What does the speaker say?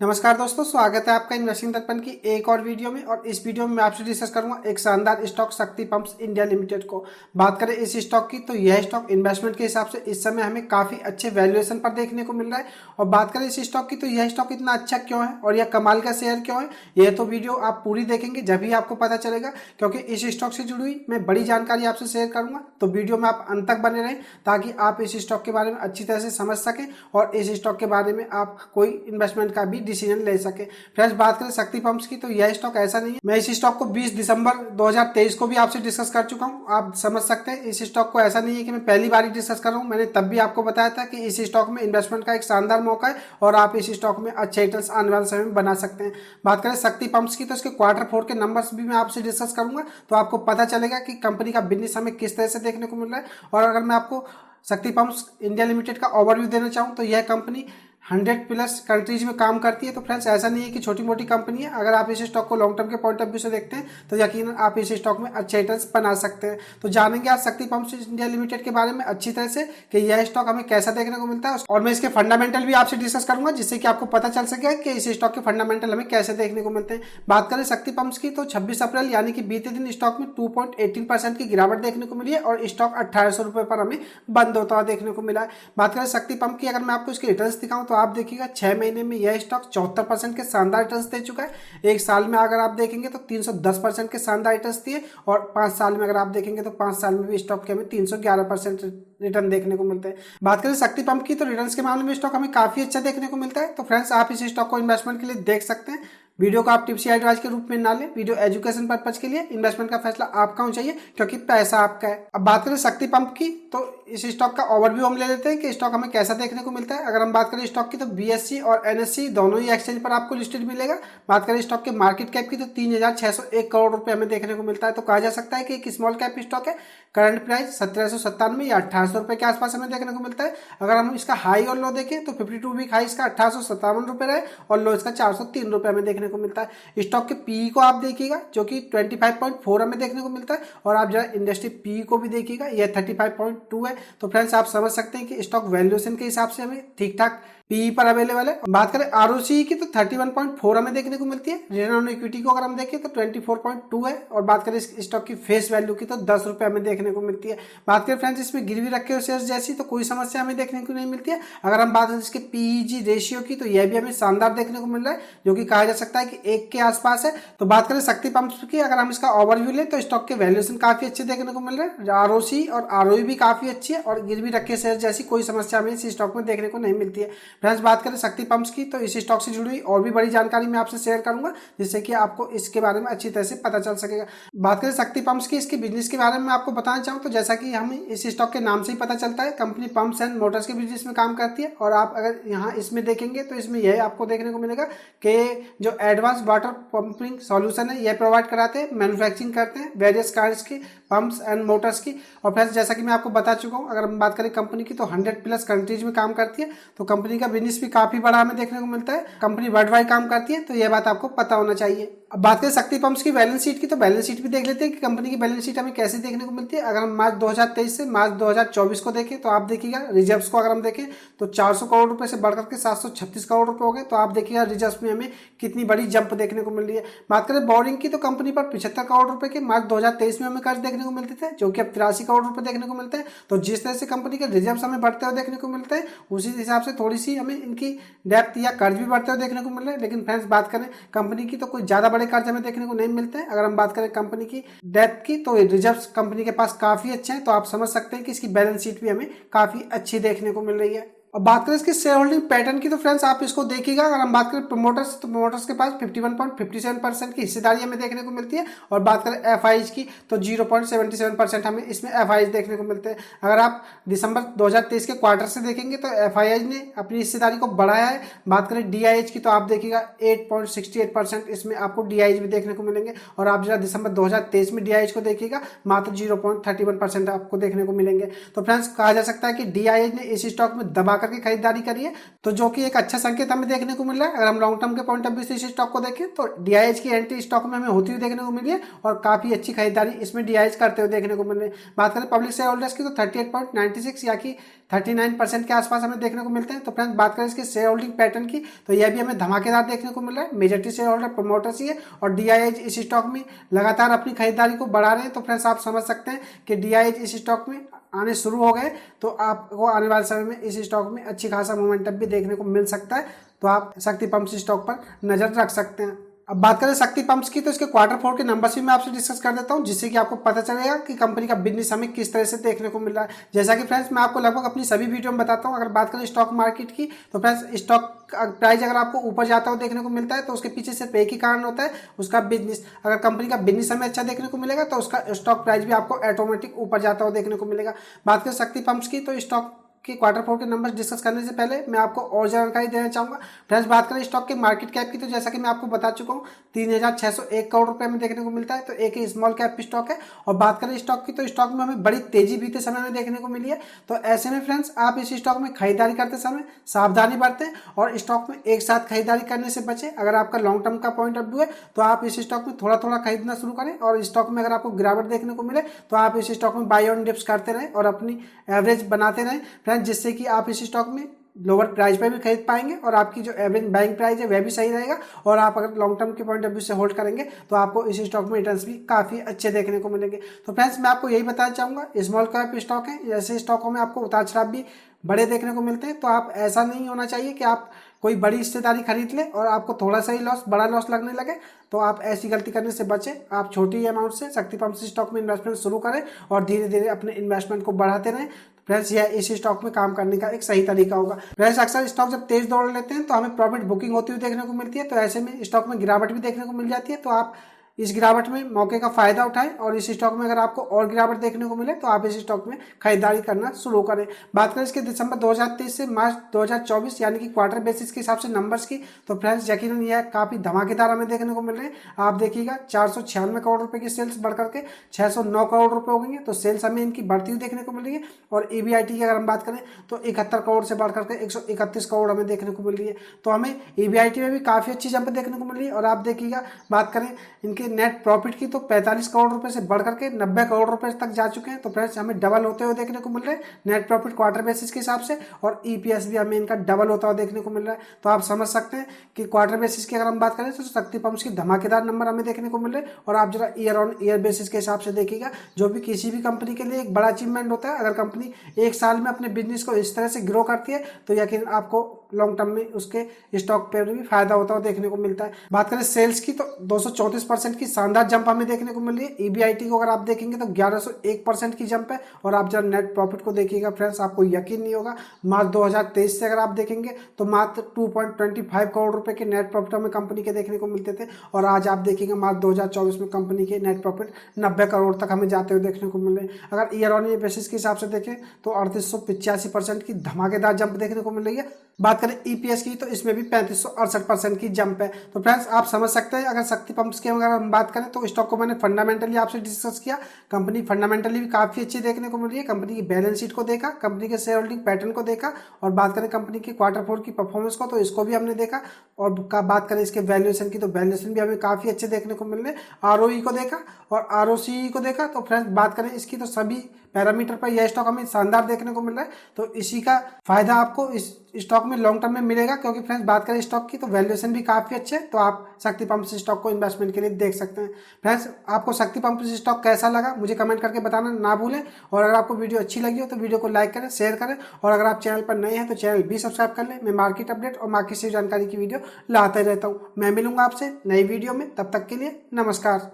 नमस्कार दोस्तों, स्वागत है आपका इन्वेस्टिंग दर्पण की एक और वीडियो में। और इस वीडियो में मैं आपसे डिस्कस करूंगा एक शानदार स्टॉक शक्ति पंप्स इंडिया लिमिटेड को। बात करें इस स्टॉक की तो यह स्टॉक इन्वेस्टमेंट के हिसाब से इस समय हमें काफी अच्छे वैल्यूएशन पर देखने को मिल रहा है। और बात करें इस स्टॉक की तो यह स्टॉक इतना अच्छा क्यों है और यह कमाल का शेयर क्यों है, यह तो वीडियो आप पूरी देखेंगे जब ही आपको पता चलेगा, क्योंकि इस स्टॉक से जुड़ी हुई मैं बड़ी जानकारी आपसे शेयर करूंगा। तो वीडियो में आप अंत तक बने रहें ताकि आप इस स्टॉक के बारे में अच्छी तरह से समझ सकें और इस स्टॉक के बारे में आप कोई इन्वेस्टमेंट का भी डिसीजन ले सके। फ्रेंड्स, बात करें शक्ति पंप्स की तो यह स्टॉक ऐसा नहीं है। मैं इस स्टॉक को 20 दिसंबर 2023 को भी आपसे डिस्कस कर चुका हूं। आप समझ सकते हैं इस स्टॉक को ऐसा नहीं है कि मैं पहली बार ही डिस्कस कर रहा हूं। मैंने तब भी आपको बताया था कि इस स्टॉक में इन्वेस्टमेंट का एक शानदार मौका है और आप इस स्टॉक में अच्छे रिटर्न्स आने वाले समय में बना सकते हैं। बात करें शक्ति पंप्स की तो इसके Q4 के नंबर्स भी मैं आपसे डिस्कस करूंगा, तो आपको पता चलेगा कि कंपनी का बिजनेस हमें किस तरह से देखने को मिल रहा है। और अगर मैं आपको शक्ति पंप्स इंडिया लिमिटेड का ओवरव्यू देना चाहूँ तो यह कंपनी 100+ कंट्रीज में काम करती है। तो फ्रेंड्स, ऐसा नहीं है कि छोटी मोटी कंपनी है। अगर आप इस स्टॉक को लॉन्ग टर्म के पॉइंट ऑफ व्यू से देखते हैं तो यकीनन आप इस स्टॉक में अच्छे रिटर्न्स बना सकते हैं। तो जानेंगे आज शक्ति पंप्स इंडिया लिमिटेड के बारे में अच्छी तरह से कि यह स्टॉक हमें कैसा देखने को मिलता है, और मैं इसके फंडामेंटल भी आपसे डिस्कस करूंगा जिससे कि आपको पता चल सके कि इस स्टॉक के फंडामेंटल हमें कैसे देखने को मिलते हैं। बात करें शक्ति पंप्स की तो 26 अप्रैल यानी कि बीते दिन स्टॉक में 2.18% की गिरावट देखने को मिली है और स्टॉक 1800 रुपए पर हमें बंद होता हुआ देखने को मिला है। बात करें शक्ति पंप की, अगर मैं आपको इसके रिटर्न्स दिखाऊं तो आप देखिएगा 6 महीने में यह स्टॉक 74% के शानदार रिटर्न्स दे चुका है। एक साल में अगर आप देखेंगे तो 310% के शानदार रिटर्न्स दिए, और 5 साल में अगर आप देखेंगे तो 5 साल में भी स्टॉक के हमें 311% रिटर्न देखने को मिलते हैं। बात करें शक्ति पंप की तो रिटर्न्स के मामले में स्टॉक हमें काफी अच्छा देखने को मिलता है। तो फ्रेंड्स, आप इस स्टॉक को इन्वेस्टमेंट के लिए देख सकते हैं। वीडियो को आप टिप्स या एडवाइस के रूप में ना लें, वीडियो एजुकेशन पर्पज के लिए। इन्वेस्टमेंट का फैसला आपका होना चाहिए क्योंकि पैसा आपका है। अब बात करें शक्ति पंप की तो इस स्टॉक का ओवरव्यू हम ले लेते हैं कि स्टॉक हमें कैसा देखने को मिलता है। अगर हम बात करें स्टॉक की तो BSE और NSE दोनों ही एक्सचेंज पर आपको लिस्टेड मिलेगा। बात करें स्टॉक के मार्केट कैप की तो 3601 करोड़ रुपए हमें देखने को मिलता है। तो कहा जा सकता है कि एक स्मॉल कैप स्टॉक है। करंट प्राइस 1797 या 1800 रुपए के आसपास हमें देखने को मिलता है। अगर हम इसका हाई और लो देखें तो 52 वीक हाई इसका 1857 रुपए रहे और लो इसका 403 रुपए हमें देखने को मिलता है। स्टॉक के पीई को आप देखिएगा जो कि 25.4 हमें देखने को मिलता है, और आप जरा इंडस्ट्री पीई को भी देखिएगा, यह 35.2 है। तो फ्रेंड्स, आप समझ सकते हैं कि स्टॉक वैल्यूएशन के हिसाब से हमें ठीक ठाक पीई पर अवेलेबल है। बात करें आरओसी की तो 31.4 हमें देखने को मिलती है। रिटर्न ऑन इक्विटी को अगर हम देखें तो 24.2 है। और बात करें इस स्टॉक की फेस वैल्यू की तो 10 रुपए हमें देखने को मिलती है। बात करें फ्रेंड्स इसमें गिरवी रखे हुए शेयर्स जैसी तो कोई समस्या हमें देखने को नहीं मिलती है। अगर हम बात करें इसके पीईजी रेशियो की तो यह भी हमें शानदार देखने को मिल रहा है, जो कि कहा जा सकता है कि 1 के आसपास है। तो बात करें शक्ति पंप्स की, अगर हम इसका ओवरव्यू लें तो स्टॉक के वैल्यूएशन काफी अच्छे देखने को मिल रहे हैं। आरओसी और आरओई भी काफी अच्छी है और गिरवी रखे शेयर जैसी कोई समस्या हमें इस स्टॉक में देखने को नहीं मिलती है। फ्रेंड्स, बात करें शक्ति पंप्स की तो इस स्टॉक से जुड़ी हुई और भी बड़ी जानकारी मैं आपसे शेयर करूंगा जिससे कि आपको इसके बारे में अच्छी तरह से पता चल सकेगा। बात करें शक्ति पंप्स की, इसके बिजनेस के बारे में आपको बताना चाहूँ तो जैसा कि हमें इस स्टॉक के नाम से ही पता चलता है, कंपनी पंप्स एंड मोटर्स के बिजनेस में काम करती है। और आप अगर यहाँ इसमें देखेंगे तो इसमें यह आपको देखने को मिलेगा कि जो एडवांस वाटर पंपिंग सॉल्यूशन है यह प्रोवाइड कराते हैं, मैन्युफैक्चरिंग करते हैं वेरियस काइंड्स की पंप्स एंड मोटर्स की। और फ्रेंड्स, जैसा कि मैं आपको बता चुका हूँ, अगर हम बात करें कंपनी की तो 100+ कंट्रीज में काम करती है। तो कंपनी का बिजनेस भी काफी बड़ा हमें देखने को मिलता है। कंपनी वर्ल्ड वाइड काम करती है, तो यह बात आपको पता होना चाहिए। अब बात करें शक्ति पंप्स की बैलेंस शीट की तो बैलेंस शीट भी देख लेते हैं कि कंपनी की बैलेंस शीट हमें कैसे देखने को मिलती है। अगर हम मार्च 2023 से मार्च 2024 को देखें तो आप देखिएगा रिजर्व्स को अगर हम देखें तो 400 करोड़ रुपए से बढ़कर के 736 करोड़ रुपए हो गए। तो आप देखिएगा रिजर्व्स में हमें कितनी बड़ी जंप देखने को मिल रही है। बात करें बोरिंग की तो कंपनी पर 75 करोड़ रुपए के मार्च 2023 में हमें कर्ज देखने को मिलते थे, जो कि अब 83 करोड़ रुपए देखने को मिलते हैं। तो जिस तरह से कंपनी के रिजर्व्स हमें बढ़ते हुए देखने को मिलते हैं उसी हिसाब से थोड़ी सी हमें इनकी डेप्थ या कर्ज भी बढ़ते हुए देखने को मिल रहे हैं। लेकिन फ्रेंड्स, बात करें कंपनी की तो कोई ज्यादा बड़े कर्ज हमें देखने को नहीं मिलते हैं। अगर हम बात करें कंपनी की डेप्थ की तो रिजर्व्स कंपनी के पास काफी अच्छे हैं। तो आप समझ सकते हैं कि इसकी बैलेंस शीट भी हमें काफी अच्छी देखने को मिल रही है। अब बात करें इसके शेयर होल्डिंग पैटर्न की तो फ्रेंड्स आप इसको देखिएगा। अगर हम बात करें प्रमोटर्स तो प्रमोटर्स के पास 51.57% की हिस्सेदारी हमें देखने को मिलती है। और बात करें एफआईज की तो 0.77% हमें इसमें एफआईज देखने को मिलते हैं। अगर आप दिसंबर 2023 के क्वार्टर से देखेंगे तो एफआईज ने अपनी हिस्सेदारी को बढ़ाया है। बात करें डीआईएच की तो आप देखिएगा 8.68% इसमें आपको डीआईएच भी देखने को मिलेंगे। और आप जरा दिसंबर 2023 में डीआईएच को देखिएगा मात्र 0.31% आपको देखने को मिलेंगे। तो फ्रेंड्स, कहा जा सकता है कि डीआईएच ने इस स्टॉक में दबा करके खरीदारी करिए, तो जो कि एक अच्छा संकेत हमें देखने को मिल रहा है। अगर हम लॉन्ग टर्म के पॉइंट ऑफ व्यू से इस स्टॉक को देखें तो डीआईएच की एंट्री स्टॉक में हमें होती हुई देखने को मिली है और काफी अच्छी खरीदारी इसमें डीआईएच करते हुए देखने को मिल रही है। बात करें पब्लिक शेयर होल्डर्स की तो 38.96 या कि 39% के आसपास हमें देखने को मिलते हैं। तो फ्रेंड्स बात करें इसके शेयर होल्डिंग पैटर्न की तो यह भी हमें धमाकेदार देखने को मिल रहा है। मेजॉरिटी शेयर होल्डर प्रमोटर्स ही है और डीआईएच इस स्टॉक में लगातार अपनी खरीदारी को बढ़ा रहे हैं। तो फ्रेंड्स आप समझ सकते हैं कि डीआईएच इस स्टॉक में आने शुरू हो गए, तो आपको आने वाले समय में इस स्टॉक में अच्छी खासा मोमेंटम भी देखने को मिल सकता है। तो आप शक्ति पंप्स स्टॉक पर नजर रख सकते हैं। अब बात करें शक्ति पंप्स की तो इसके Q4 के नंबर्स भी मैं आपसे डिस्कस कर देता हूं, जिससे कि आपको पता चलेगा कि कंपनी का बिजनेस हमें किस तरह से देखने को मिल रहा है। जैसा कि फ्रेंड्स मैं आपको लगभग अपनी सभी वीडियो में बताता हूं, अगर बात करें स्टॉक मार्केट की तो फ्रेंड्स स्टॉक प्राइस अगर आपको ऊपर जाता हुआ देखने को मिलता है तो उसके पीछे सिर्फ एक ही कारण होता है, उसका बिजनेस। अगर कंपनी का बिजनेस हमें अच्छा देखने को मिलेगा तो उसका स्टॉक प्राइस भी आपको ऑटोमेटिक ऊपर जाता हुआ देखने को मिलेगा। बात करें शक्ति पंप्स की तो स्टॉक कि Q4 के नंबर्स डिस्कस करने से पहले मैं आपको और जानकारी देना चाहूंगा। फ्रेंड्स बात करें स्टॉक के मार्केट कैप की तो जैसा कि मैं आपको बता चुका हूं 3601 करोड़ रुपए में देखने को मिलता है, तो एक ही स्मॉल कैप स्टॉक है। और बात करें स्टॉक की तो स्टॉक में हमें बड़ी तेजी बीते समय में देखने को मिली है। तो ऐसे में फ्रेंड्स आप इस स्टॉक में खरीदारी करते समय सावधानी बरतें और स्टॉक में एक साथ खरीदारी करने से बचें। अगर आपका लॉन्ग टर्म का पॉइंट ऑफ व्यू है तो आप इस स्टॉक में थोड़ा थोड़ा खरीदना शुरू करें और स्टॉक में अगर आपको गिरावट देखने को मिले तो आप इस स्टॉक में बाय ऑन डिप्स करते रहें और अपनी एवरेज बनाते रहें फ्रेंड्स, जिससे कि आप इस स्टॉक में लोअर प्राइस पे भी खरीद पाएंगे और आपकी जो एवरेज बाइंग प्राइस है वह भी सही रहेगा। और आप अगर लॉन्ग टर्म के पॉइंट ऑफ व्यू से होल्ड करेंगे तो आपको इस स्टॉक में रिटर्न्स भी काफी अच्छे देखने को मिलेंगे। तो फ्रेंड्स मैं आपको यही बताना चाहूंगा, स्मॉल कैप स्टॉक है, ऐसे स्टॉकों में आपको उतार चढ़ाव भी बड़े देखने को मिलते हैं। तो आप ऐसा नहीं होना चाहिए कि आप कोई बड़ी हिस्सेदारी खरीद ले और आपको थोड़ा सा ही लॉस बड़ा लॉस लगने लगे, तो आप ऐसी गलती करने से बचें। आप छोटी अमाउंट से शक्ति पंप्स स्टॉक में इन्वेस्टमेंट शुरू करें और धीरे धीरे अपने इन्वेस्टमेंट को बढ़ाते रहें। फ्रेंड्स यह इस स्टॉक में काम करने का एक सही तरीका होगा। फ्रेंड्स अक्सर स्टॉक जब तेज दौड़ लेते हैं तो हमें प्रॉफिट बुकिंग होती हुई देखने को मिलती है, तो ऐसे में स्टॉक में गिरावट भी देखने को मिल जाती है। तो आप इस गिरावट में मौके का फायदा उठाएं और इस स्टॉक में अगर आपको और गिरावट देखने को मिले तो आप इस स्टॉक में खरीदारी करना शुरू करें। बात करें इसके दिसंबर 2023 से मार्च 2024 यानी कि क्वार्टर बेसिस के हिसाब से नंबर्स की तो फ्रेंड्स यकीनन यह काफी धमाकेदार हमें देखने को मिल रहे हैं। आप देखिएगा 496 करोड़ रुपए की सेल्स बढ़कर के 609 करोड़ रुपए हो गई है, तो सेल्स हमें इनकी बढ़ती हुई देखने को मिल रही है। और EBIT की अगर हम बात करें तो 71 करोड़ से बढ़कर के 131 करोड़ हमें देखने को मिल रही है। तो हमें EBIT में भी काफी अच्छी जंप देखने को मिल रही है। और आप देखिएगा बात करें इनके नेट प्रॉफिट की तो 45 करोड़ रुपए से बढ़कर के 90 करोड़ रुपए तक जा चुके हैं। तो फ्रेंड्स हमें डबल होते हुए देखने को मिल रहे हैं नेट प्रॉफिट क्वार्टर बेसिस के हिसाब से, और EPS भी हमें इनका डबल होता हुआ देखने को मिल रहा है। तो आप समझ सकते हैं कि क्वार्टर बेसिस की अगर हम बात करें तो शक्ति पंप्स की धमाकेदार नंबर हमें देखने को मिल रहे हैं। और आप जरा ईयर ऑन ईयर बेसिस के हिसाब से देखिएगा, जो भी किसी भी कंपनी के लिए एक बड़ा अचीवमेंट होता है। अगर कंपनी एक साल में अपने बिजनेस को इस तरह से ग्रो करती है तो यकीन आपको लॉन्ग टर्म में उसके स्टॉक पर भी फायदा होता हुआ देखने को मिलता है। बात करें सेल्स की तो 234% की शानदार जंप हमें देखने को मिल रही है। EBIT को अगर आप देखेंगे तो 1101% की जंप है। और आप जब नेट प्रॉफिट को देखिएगा फ्रेंड्स आपको यकीन नहीं होगा, मार्च 2023 से अगर आप देखेंगे तो मात्र 2.25 करोड़ रुपए के नेट प्रॉफिट हमें कंपनी के देखने को मिलते थे, और आज आप देखेंगे मार्च 2024 में कंपनी के नेट प्रॉफिट 90 करोड़ तक हमें जाते हुए देखने को मिल रहे हैं। अगर ईयर ऑन ईयर बेसिस के हिसाब से देखें तो 3885% की धमाकेदार जंप देखने को मिल रही है। बात करें EPS की तो इसमें भी 3568% की जंप है। तो फ्रेंड्स आप समझ सकते हैं, अगर शक्ति पंप्स की अगर हम बात करें तो स्टॉक को मैंने फंडामेंटली आपसे डिस्कस किया। कंपनी फंडामेंटली भी काफी अच्छी देखने को मिल रही है। कंपनी की बैलेंस शीट को देखा, कंपनी के शेयर होल्डिंग पैटर्न को देखा, और बात करें कंपनी के Q4 की परफॉर्मेंस को तो इसको भी हमने देखा। और बात करें इसके वैल्यूएशन की तो वैल्यूएशन भी हमें काफी अच्छे देखने को मिल रहे हैं। ROE को देखा और ROCE को देखा। तो फ्रेंड्स बात करें इसकी तो सभी पैरामीटर पर यह स्टॉक हमें शानदार देखने को मिल रहा है। तो इसी का फायदा आपको इस स्टॉक में लॉन्ग टर्म में मिलेगा, क्योंकि फ्रेंड्स बात करें स्टॉक की तो वैल्यूएशन भी काफी अच्छे है। तो आप शक्ति पंप्स स्टॉक को इन्वेस्टमेंट के लिए देख सकते हैं। फ्रेंड्स आपको शक्ति पंप्स स्टॉक कैसा लगा मुझे कमेंट करके बताना ना भूलें। और अगर आपको वीडियो अच्छी लगी हो तो वीडियो को लाइक करें, शेयर करें, और अगर आप चैनल पर नए हैं तो चैनल भी सब्सक्राइब कर लें। मैं मार्केट अपडेट और मार्केट से जानकारी की वीडियो लाते रहता हूँ। मैं मिलूंगा आपसे नई वीडियो में, तब तक के लिए नमस्कार।